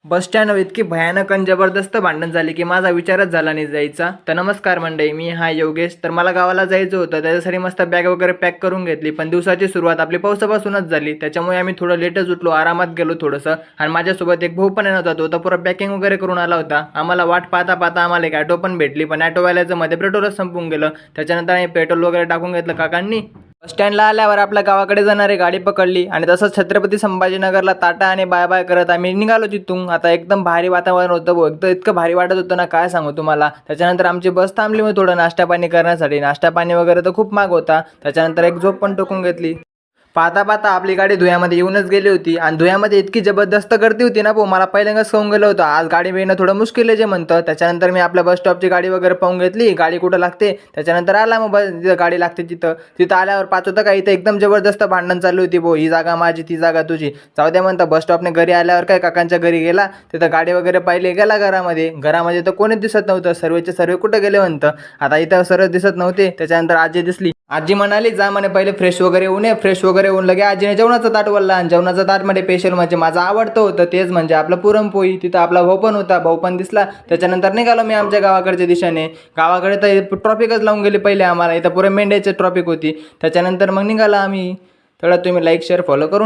बस स्टँडवर इतकी भयानक आणि जबरदस्त भांडण झाली की माझा विचारच झाला नाही जायचा. तर नमस्कार मंडळी, मी हा योगेश. तर मला गावाला जायचं होतं, त्याच्यासाठी मस्त बॅग वगैरे पॅक करून घेतली. पण दिवसाची सुरुवात आपली पावसापासूनच झाली, त्याच्यामुळे आम्ही थोडं लेटच उठलो, आरामात गेलो थोडंसं. आणि माझ्यासोबत एक भाऊ पण येणार होता, तो तर पुरा पॅकिंग वगैरे करून आला होता. आम्हाला वाट पाहता पाहता आम्हाला एक ॲटो पण भेटली, पण ॲटोवाल्याचं मध्ये पेट्रोलच संपून गेलं. त्याच्यानंतर आम्ही पेट्रोल वगैरे टाकून घेतलं काकांनी. बस स्टँडला आल्यावर आपल्या गावाकडे जाणारी गाडी पकडली आणि तसंच छत्रपती संभाजीनगरला टाटा आणि बाय बाय करत आम्ही निघालो तिथून. आता एकदम भारी वातावरण होतं भाऊ, एकदम इतकं भारी वाटत होतं ना, काय सांगू तुम्हाला. त्याच्यानंतर आमची बस थांबली मग थोडं नाश्ता पाणी करण्यासाठी. नाश्ता पाणी वगैरे तर खूप महाग होता. त्याच्यानंतर एक झोप पण टोकून घेतली. पाहता पाहता आपली गाडी धुळ्यामध्ये येऊनच गेली होती आणि धुळ्यामध्ये इतकी जबरदस्त गर्दी होती ना भाऊ, मला पहिल्यांदाच खाऊन गेलं होतं. आज गाडी मिळणं थोडं मुश्किल आहे जे म्हणतं. त्याच्यानंतर मी आपल्या बस स्टॉपची गाडी वगैरे पाहून घेतली, गाडी कुठं लागते. त्याच्यानंतर आला मग बस जिथं गाडी लागते तिथं. तिथं आल्यावर पाहत होतं का, इथं एकदम जबरदस्त भांडण चालू होती भाऊ, ही जागा माझी ती जागा तुझी. जाऊ द्या म्हणता, बस स्टॉपने घरी आल्यावर काय काकांच्या घरी गेला, तिथं गाडी वगैरे पाहिली, गेला घरामध्ये तर कोणीच दिसत नव्हतं. सर्वेचे सर्व कुठं गेले म्हणतं. आता इथं सर्व दिसत नव्हते. त्याच्यानंतर आजी दिसली. आजी म्हणाली जा म्हणे पहिले फ्रेश वगैरे होऊन ये. फ्रेश वगैरे होऊन लगे आजीने जेवणाचं ताट वळला आणि जेवणाचं ताटमध्ये स्पेशल म्हणजे माझं आवडतं होतं, तेच म्हणजे आपलं पुरणपोळी. तिथं आपला भाऊ पण होता, भाऊ पण दिसला. त्याच्यानंतर निघालो मी आमच्या गावाकडच्या दिशेने. गावाकडे तर ट्रॉफिकच लावून गेली पहिले आम्हाला, इथं पुरे मेंढ्याची ट्रॉफिक होती. त्याच्यानंतर मग निघाला आम्ही. तेवढा तुम्ही लाईक शेअर फॉलो करून